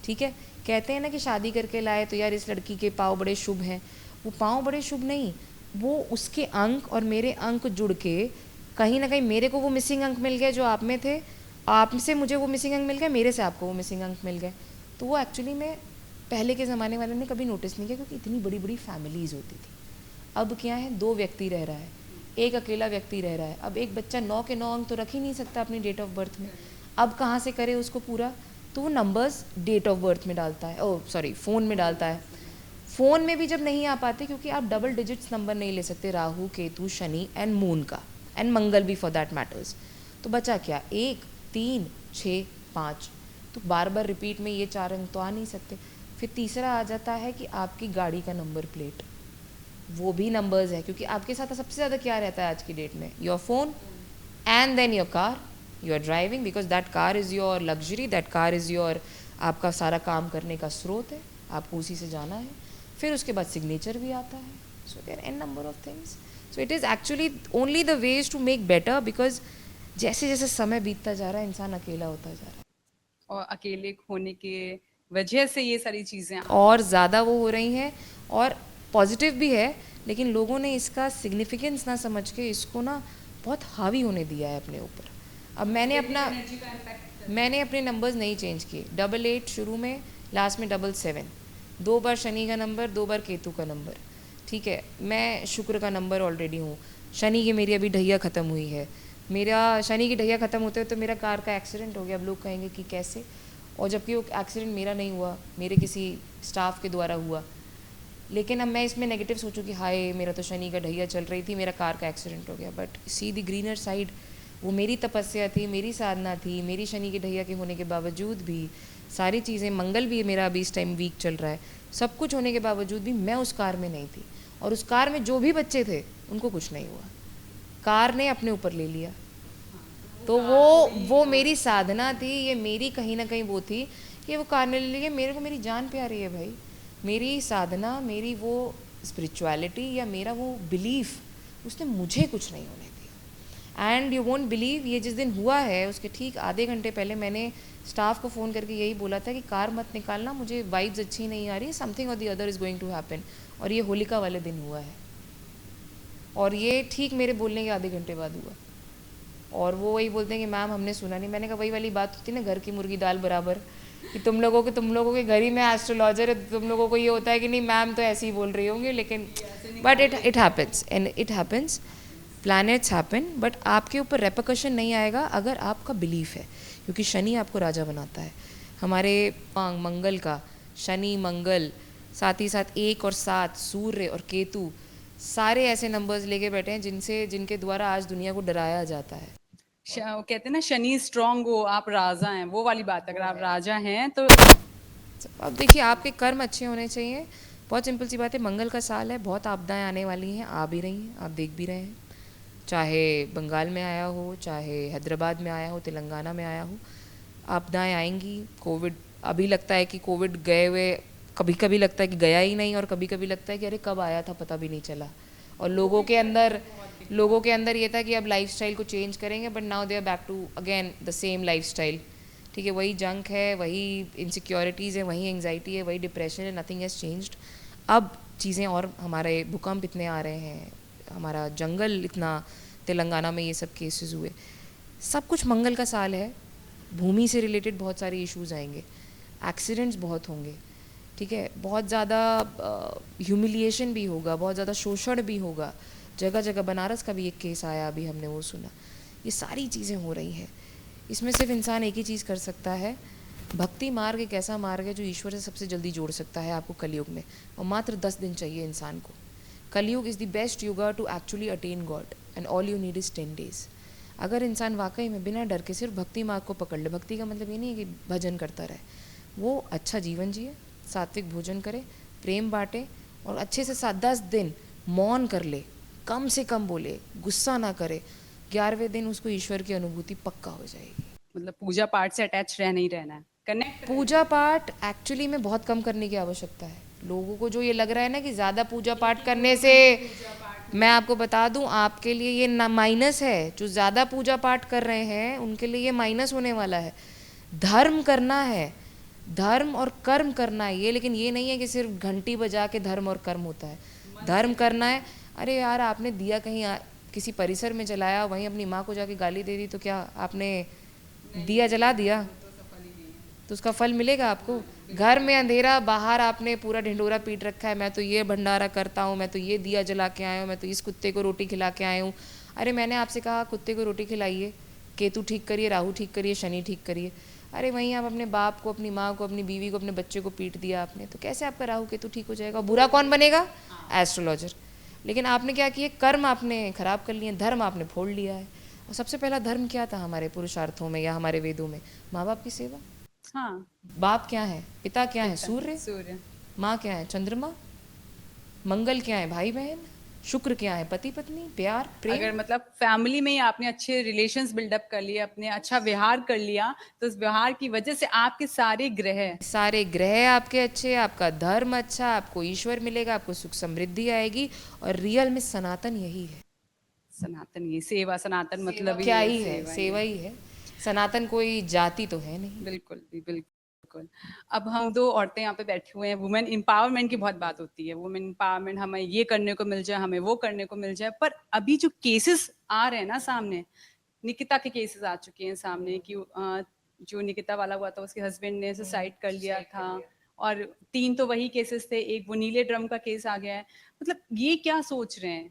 ठीक है, कहते हैं ना कि शादी करके लाए तो यार इस लड़की के पाँव बड़े शुभ हैं। वो पाँव बड़े शुभ नहीं, वो उसके अंक और मेरे अंक जुड़ के कहीं ना कहीं मेरे को वो मिसिंग अंक मिल गए जो आप में थे, आपसे मुझे वो मिसिंग अंक मिल गए, मेरे से आपको वो मिसिंग अंक मिल गए। तो वो एक्चुअली में पहले के ज़माने वालों ने कभी नोटिस नहीं किया क्योंकि इतनी बड़ी बड़ी फैमिलीज़ होती थी। अब क्या है, 2 व्यक्ति रह रहा है, एक अकेला व्यक्ति रह रहा है। अब एक बच्चा 9 के 9 अंक तो रख ही नहीं सकता अपनी डेट ऑफ बर्थ में। अब कहाँ से करे उसको पूरा, तो वो नंबर्स डेट ऑफ बर्थ में डालता है, ओह सॉरी फ़ोन में डालता है। फ़ोन में भी जब नहीं आ पाते क्योंकि आप डबल डिजिट्स नंबर नहीं ले सकते, राहु केतु शनि एंड मून का, एंड मंगल भी फॉर दैट मैटर्स। तो बचा क्या, 1, 3, 6, 5। तो बार बार रिपीट में ये 4 अंक तो आ नहीं सकते। फिर तीसरा आ जाता है कि आपकी गाड़ी का नंबर प्लेट, वो भी नंबर्स है क्योंकि आपके साथ सबसे ज़्यादा क्या रहता है आज की डेट में, your phone and then your car. You are driving because that car is your luxury, that car is your, आपका सारा काम करने का स्रोत है, आपको उसी से जाना है. फिर उसके बाद सिग्नेचर भी आता है. So there an number of things. So it is actually only the ways to make better, because जैसे जैसे समय बीतता जा रहा है इंसान अकेला होता जा रहा है और अकेले होने की वजह से ये सारी चीज़ें और ज़्यादा वो हो रही हैं. और पॉजिटिव भी है, लेकिन लोगों ने इसका सिग्निफिकेंस ना समझ के इसको ना बहुत हावी होने दिया है अपने ऊपर. अब मैंने अपने नंबर्स नहीं चेंज किए. 88 शुरू में, लास्ट में 77. 2 बार शनि का नंबर, 2 बार केतु का नंबर. ठीक है, मैं शुक्र का नंबर ऑलरेडी हूँ. शनि की मेरी अभी ढैया ख़त्म हुई है. मेरा शनि की ढैया ख़त्म होते तो मेरा कार का एक्सीडेंट हो गया. अब लोग कहेंगे कि कैसे, और जबकि वो एक्सीडेंट मेरा नहीं हुआ, मेरे किसी स्टाफ के द्वारा हुआ. लेकिन अब मैं इसमें नेगेटिव सोचूं कि हाय मेरा तो शनि का ढैया चल रही थी, मेरा कार का एक्सीडेंट हो गया. But see the greener side, वो मेरी तपस्या थी, मेरी साधना थी, मेरी शनि के ढैया के होने के बावजूद भी सारी चीज़ें, मंगल भी मेरा अभी इस टाइम वीक चल रहा है, सब कुछ होने के बावजूद भी मैं उस कार में नहीं थी. और उस कार में जो भी बच्चे थे उनको कुछ नहीं हुआ. कार ने अपने ऊपर ले लिया. तो वो मेरी साधना थी, ये मेरी कहीं ना कहीं वो थी कि वो कार ने ले लिया. मेरे को मेरी जान प्यारी है भाई, मेरी साधना, मेरी वो स्पिरिचुअलिटी या मेरा वो बिलीफ, उसने मुझे कुछ नहीं होने दिया. एंड यू वोंट बिलीव, ये जिस दिन हुआ है उसके ठीक आधे घंटे पहले मैंने स्टाफ को फ़ोन करके यही बोला था कि कार मत निकालना, मुझे वाइब्स अच्छी नहीं आ रही, समथिंग और the other is going to happen. और ये होलिका वाले दिन हुआ है, और ये ठीक मेरे बोलने के आधे घंटे बाद हुआ. और वो वही बोलते हैं कि मैम हमने सुना नहीं. मैंने कहा वही वाली बात होती है ना, घर की मुर्गी दाल बराबर, कि तुम लोगों के घर ही में एस्ट्रोलॉजर है, तुम लोगों को ये होता है कि नहीं मैम तो ऐसे ही बोल रही होंगी. लेकिन but it happens and it happens, planets happen. But आपके ऊपर रेपकशन नहीं आएगा अगर आपका बिलीफ है, क्योंकि शनि आपको राजा बनाता है. हमारे मंगल का, शनि मंगल, साथ ही साथ 1 और 7 सूर्य और केतु, सारे ऐसे नंबर्स लेके बैठे हैं जिनके द्वारा आज दुनिया को डराया जाता है. कहते हैं ना शनि स्ट्रांग हो आप राजा हैं, वो वाली बात. अगर आप राजा हैं तो अब देखिए, आपके कर्म अच्छे होने चाहिए. बहुत सिंपल सी बात है, मंगल का साल है, बहुत आपदाएं आने वाली हैं, आ भी रही हैं, आप देख भी रहे हैं. चाहे बंगाल में आया हो, चाहे हैदराबाद में आया हो, तेलंगाना में आया हो, आपदाएं आएंगी. कोविड, अभी लगता है कि कोविड गए हुए, कभी कभी लगता है कि गया ही नहीं, और कभी कभी लगता है कि अरे कब आया था पता भी नहीं चला. और लोगों के अंदर ये था कि अब लाइफस्टाइल को चेंज करेंगे, but now they are back to again the same lifestyle. ठीक है, वही जंक है, वही इनसिक्योरिटीज़ है, वही एंग्जाइटी है, वही डिप्रेशन है, नथिंग हैज़ चेंज्ड. अब चीज़ें, और हमारे भूकंप इतने आ रहे हैं, हमारा जंगल इतना, तेलंगाना में ये सब केसेस हुए, सब कुछ मंगल का साल है. भूमि से रिलेटेड बहुत सारे इश्यूज आएंगे, एक्सीडेंट्स बहुत होंगे. ठीक है, बहुत ज़्यादा ह्यूमिलिएशन भी होगा, बहुत ज़्यादा शोषण भी होगा. जगह जगह, बनारस का भी एक केस आया अभी, हमने वो सुना. ये सारी चीज़ें हो रही हैं. इसमें सिर्फ इंसान एक ही चीज़ कर सकता है. भक्ति मार्ग एक ऐसा मार्ग है जो ईश्वर से सबसे जल्दी जोड़ सकता है आपको कलयुग में, और मात्र 10 दिन चाहिए इंसान को. Kalyug is the best yuga to actually attain God, and all you need is 10 days. अगर इंसान वाकई में बिना डर के सिर्फ भक्ति मार्ग को पकड़ ले, भक्ति का मतलब ये नहीं है कि भजन करता रहे, वो अच्छा जीवन जिए, सात्विक भोजन करे, प्रेम बांटे, और अच्छे से 7-10 दिन मौन कर ले, कम से कम बोले, गुस्सा ना करे, 11वें दिन उसको ईश्वर की अनुभूति पक्का हो जाएगी. मतलब पूजा पाठ से अटैच रह नहीं रहना है, कनेक्ट. पूजा पाठ एक्चुअली में बहुत कम करने की आवश्यकता है. लोगों को जो ये लग रहा है ना कि ज़्यादा पूजा पाठ करने से, मैं आपको बता दूं, आपके लिए ये ना माइनस है. जो ज़्यादा पूजा पाठ कर रहे हैं उनके लिए ये माइनस होने वाला है. धर्म करना है, धर्म और कर्म करना है ये, लेकिन ये नहीं है कि सिर्फ घंटी बजा के धर्म और कर्म होता है. धर्म करना है. अरे यार, आपने दिया कहीं किसी परिसर में जलाया, वहीं अपनी माँ को जाके गाली दे दी, तो क्या आपने दिया जला दिया? तो उसका फल मिलेगा आपको? घर में अंधेरा, बाहर आपने पूरा ढिंडोरा पीट रखा है, मैं तो ये भंडारा करता हूँ, मैं तो ये दिया जला के आया हूँ, मैं तो इस कुत्ते को रोटी खिला के आया हूँ. अरे मैंने आपसे कहा कुत्ते को रोटी खिलाइए, केतु ठीक करिए, राहु ठीक करिए, शनि ठीक करिए. अरे वहीं आप अपने बाप को, अपनी माँ को, अपनी बीवी को, अपने बच्चे को पीट दिया आपने, तो कैसे आपका राहु केतु ठीक हो जाएगा? बुरा कौन बनेगा? एस्ट्रोलॉजर. लेकिन आपने क्या किया, कर्म आपने खराब कर लिए, धर्म आपने फोड़ लिया है. और सबसे पहला धर्म क्या था हमारे पुरुषार्थों में या हमारे वेदों में? माँ बाप की सेवा. हाँ, बाप क्या है? पिता क्या है? सूर्य. सूर्य. माँ क्या है? चंद्रमा. मंगल क्या है? भाई बहन. शुक्र क्या है, पति पत्नी, प्यार, प्रेम। अगर मतलब फैमिली में ही आपने अच्छे रिलेशंस बिल्डअप कर लिए, अपने अच्छा व्यवहार कर लिया, तो उस व्यवहार की वजह से आपके सारे ग्रह सारे ग्रह आपके अच्छे, आपका धर्म अच्छा, आपको ईश्वर मिलेगा, आपको सुख समृद्धि आएगी। और रियल में सनातन यही है। सनातन, ये सेवा, सनातन मतलब ही क्या है ही है, सेवा ही सेवा है। ही है। सनातन कोई जाति तो है नहीं। बिल्कुल भी, बिल्कुल। अब हम दो औरतें यहाँ पे बैठी हुए हैं, वुमेन एम्पावरमेंट की बहुत बात होती है, वुमेन एम्पावरमेंट, हमें ये करने को मिल जाए, हमें वो करने को मिल जाए, पर अभी जो केसेस आ रहे हैं ना सामने, निकिता के केसेस आ चुके हैं सामने कि जो निकिता वाला हुआ था, उसके हस्बैंड ने सुसाइड कर लिया था, और 3 तो वही केसेस थे, एक वो नीले ड्रम का केस आ गया है। मतलब ये क्या सोच रहे हैं?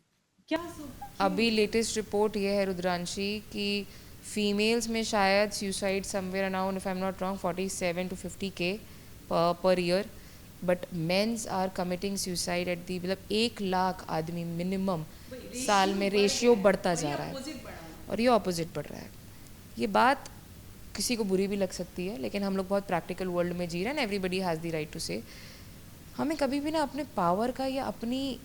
क्या सोच अभी लेटेस्ट रिपोर्ट ये है रुद्रांशी कि फीमेल्स में शायद suicide somewhere around, if I am not wrong, 47 to 50K per year, but mens are committing suicide at the, मतलब 1 लाख आदमी मिनिमम साल में, रेशियो बढ़ता जा रहा है और ये ऑपोजिट बढ़ रहा है। ये बात किसी को बुरी भी लग सकती है, लेकिन हम लोग बहुत प्रैक्टिकल वर्ल्ड में जी रहे हैं ना, everybody has the right to say. हमें कभी भी ना अपने पावर का या अपनी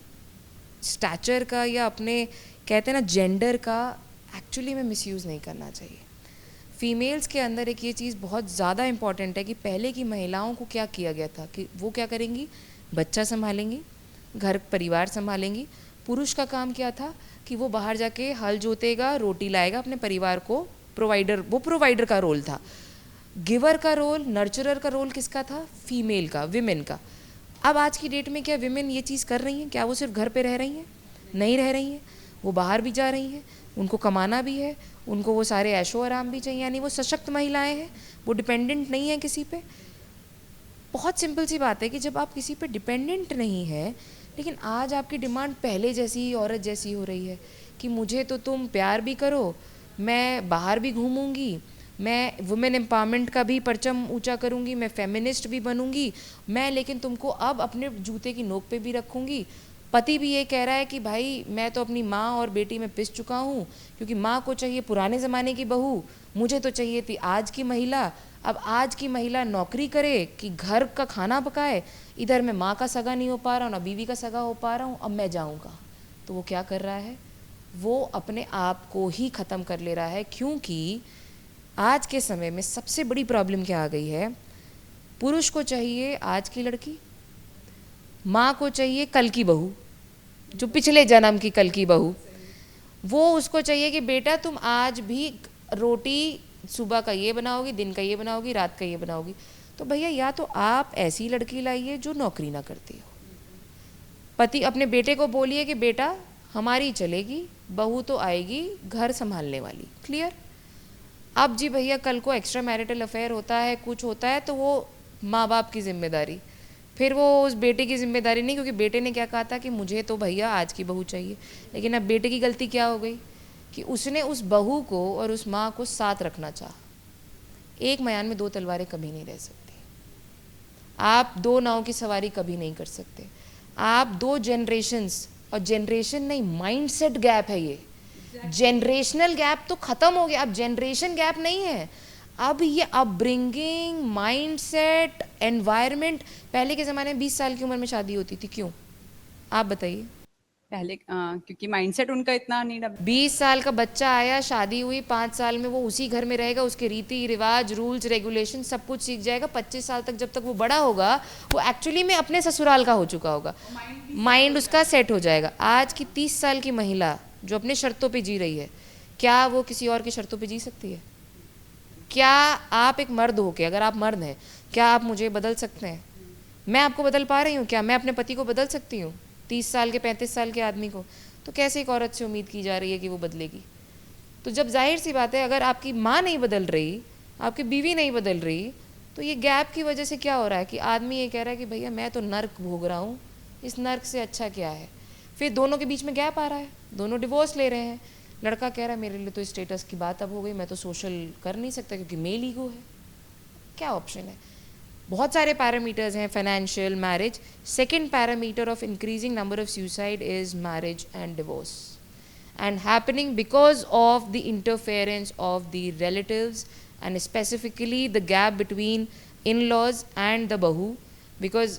स्टैचर का या अपने, कहते हैं ना, जेंडर का एक्चुअली में मिसयूज़ नहीं करना चाहिए। फीमेल्स के अंदर एक ये चीज़ बहुत ज़्यादा इम्पॉर्टेंट है कि पहले की महिलाओं को क्या किया गया था कि वो क्या करेंगी, बच्चा संभालेंगी, घर परिवार संभालेंगी। पुरुष का काम क्या था कि वो बाहर जाके हल जोतेगा, रोटी लाएगा, अपने परिवार को प्रोवाइडर, वो प्रोवाइडर का रोल था। गिवर का रोल, नर्चरर का रोल किसका था? फीमेल का, विमेन का। अब आज की डेट में क्या विमेन ये चीज़ कर रही हैं? क्या वो सिर्फ घर पे रह रही हैं? नहीं रह रही हैं, वो बाहर भी जा रही हैं, उनको कमाना भी है, उनको वो सारे ऐशो आराम भी चाहिए, यानी वो सशक्त महिलाएं हैं, वो डिपेंडेंट नहीं है किसी पे। बहुत सिंपल सी बात है कि जब आप किसी पे डिपेंडेंट नहीं है, लेकिन आज आपकी डिमांड पहले जैसी ही औरत जैसी हो रही है कि मुझे तो तुम प्यार भी करो, मैं बाहर भी घूमूंगी, मैं वुमेन एम्पावरमेंट का भी परचम ऊंचा करूंगी, मैं फेमिनिस्ट भी बनूंगी, मैं लेकिन तुमको अब अपने जूते की नोक पे भी रखूंगी। पति भी ये कह रहा है कि भाई मैं तो अपनी माँ और बेटी में पिस चुका हूँ, क्योंकि माँ को चाहिए पुराने ज़माने की बहू, मुझे तो चाहिए थी आज की महिला। अब आज की महिला नौकरी करे कि घर का खाना पकाए, इधर मैं माँ का सगा नहीं हो पा रहा हूँ, ना बीवी का सगा हो पा रहा हूँ, अब मैं जाऊँगा। तो वो क्या कर रहा है? वो अपने आप को ही ख़त्म कर ले रहा है, क्योंकि आज के समय में सबसे बड़ी प्रॉब्लम क्या आ गई है? पुरुष को चाहिए आज की लड़की, माँ को चाहिए कल की बहू, जो पिछले जन्म की कल की बहू। वो उसको चाहिए कि बेटा तुम आज भी रोटी सुबह का ये बनाओगी, दिन का ये बनाओगी, रात का ये बनाओगी। तो भैया या तो आप ऐसी लड़की लाइए जो नौकरी ना करती हो। पति अपने बेटे को बोलिए कि बेटा हमारी चलेगी, बहू तो आएगी घर संभालने वाली। क्लियर? अब जी भैया कल को एक्स्ट्रा मैरिटल अफेयर होता है, कुछ होता है, तो वो माँ बाप की जिम्मेदारी, फिर वो उस बेटे की जिम्मेदारी नहीं, क्योंकि बेटे ने क्या कहा था कि मुझे तो भैया आज की बहू चाहिए। लेकिन अब बेटे की गलती क्या हो गई कि उसने उस बहू को और उस माँ को साथ रखना चाहा। एक मयान में 2 तलवारें कभी नहीं रह सकती। आप 2 नाव की सवारी कभी नहीं कर सकते। आप 2 जनरेशन्स, और जनरेशन नहीं, माइंडसेट गैप है ये। जनरेशनल गैप तो खत्म हो गया, अब जनरेशन गैप नहीं है। अब ये अपब्रिंगिंग, माइंडसेट, एनवायरनमेंट। पहले के ज़माने में 20 साल की उम्र में शादी होती थी, क्यों? आप बताइए। पहले क्योंकि माइंडसेट उनका इतना नहीं 20 साल का बच्चा आया, शादी हुई, 5 साल में वो उसी घर में रहेगा, उसके रीति रिवाज, रूल्स रेगुलेशन सब कुछ सीख जाएगा। 25 साल तक जब तक वो बड़ा होगा, वो एक्चुअली में अपने ससुराल का हो चुका होगा, माइंड उसका सेट हो जाएगा। आज की 30 साल की महिला जो अपने शर्तों पे जी रही है, क्या वो किसी और की शर्तों पे जी सकती है? क्या आप एक मर्द हो के, अगर आप मर्द हैं, क्या आप मुझे बदल सकते हैं? मैं आपको बदल पा रही हूँ क्या? मैं अपने पति को बदल सकती हूँ? 30 साल के 35 साल के आदमी को? तो कैसे एक औरत से उम्मीद की जा रही है कि वो बदलेगी? तो जब जाहिर सी बात है, अगर आपकी माँ नहीं बदल रही, आपकी बीवी नहीं बदल रही, तो ये गैप की वजह से क्या हो रहा है कि आदमी ये कह रहा है कि भैया मैं तो नर्क भोग रहा हूँ, इस नर्क से अच्छा क्या है? फिर दोनों के बीच में गैप आ रहा है, दोनों डिवोर्स ले रहे हैं। लड़का कह रहा है मेरे लिए तो स्टेटस की बात अब हो गई, मैं तो सोशल कर नहीं सकता क्योंकि मेल ईगो है। क्या ऑप्शन है? बहुत सारे पैरामीटर्स हैं, financial, marriage. Second parameter of increasing number of suicide is marriage and divorce, and happening because of the interference of the relatives and specifically the gap between in-laws and the बहू, because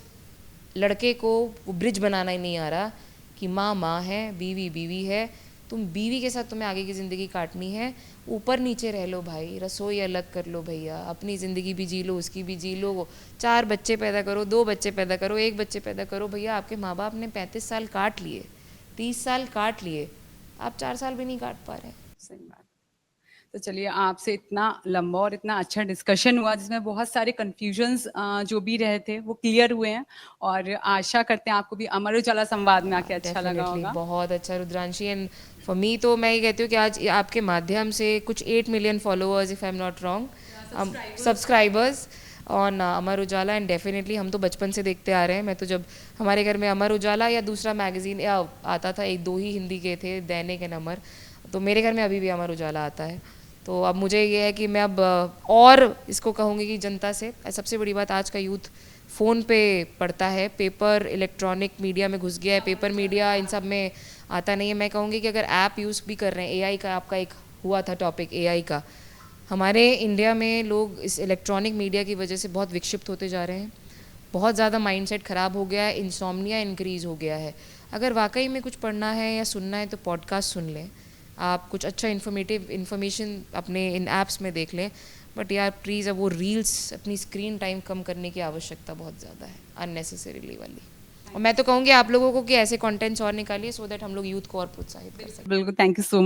लड़के को वो bridge बनाना ही नहीं आ रहा कि माँ माँ है, बीवी बीवी है। तुम बीवी के साथ तुम्हें आगे की ज़िंदगी काटनी है, ऊपर नीचे रह लो भाई, रसोई अलग कर लो भैया, अपनी ज़िंदगी भी जी लो, उसकी भी जी लो, 4 बच्चे पैदा करो, 2 बच्चे पैदा करो, 1 बच्चे पैदा करो। भैया आपके माँ बाप ने 35 साल काट लिए, 30 साल काट लिए, आप 4 साल भी नहीं काट पा रहे हैं। सही बात। तो चलिए, आपसे इतना लंबा और इतना अच्छा डिस्कशन हुआ जिसमें बहुत सारे कन्फ्यूजन्स जो भी रहे थे वो क्लियर हुए हैं, और आशा करते हैं आपको भी अमर उजाला संवाद में आके अच्छा लगा डेफिनेटली होगा। बहुत अच्छा रुद्रांशी। एंड फॉर मी तो मैं ये कहती हूँ कि आज आपके माध्यम से कुछ 8 million followers, if I am not wrong, subscribers on Amar Ujala. And definitely हम तो बचपन से देखते आ रहे हैं। मैं तो जब हमारे घर में अमर उजाला या दूसरा मैगज़ीन या आता था, एक दो ही हिंदी के थे, दैनिक एंड अमर, तो मेरे घर में अभी भी अमर उजाला आता है। तो अब मुझे ये है कि मैं अब और इसको कहूँगी कि जनता से, सबसे बड़ी बात, आज का यूथ फ़ोन पे पढ़ता है, पेपर इलेक्ट्रॉनिक मीडिया में घुस गया है, पेपर मीडिया इन सब में आता नहीं है। मैं कहूँगी कि अगर ऐप यूज़ भी कर रहे हैं, एआई का आपका एक हुआ था टॉपिक एआई का, हमारे इंडिया में लोग इस इलेक्ट्रॉनिक मीडिया की वजह से बहुत विक्षिप्त होते जा रहे हैं, बहुत ज़्यादा माइंडसेट ख़राब हो गया है, इंसोम्निया इंक्रीज़ हो गया है। अगर वाकई में कुछ पढ़ना है या सुनना है तो पॉडकास्ट सुन लें, आप कुछ अच्छा इन्फॉर्मेशन अपने इन ऐप्स में देख लें। बट यार प्लीज़, अब वो रील्स, अपनी स्क्रीन टाइम कम करने की आवश्यकता बहुत ज़्यादा है, अननेसेसरीली वाली। और मैं तो कहूँगी आप लोगों को कि ऐसे कंटेंट्स और निकालिए, सो दैट हम लोग यूथ को और प्रोत्साहित कर सकें। बिल्कुल, थैंक यू सो मच।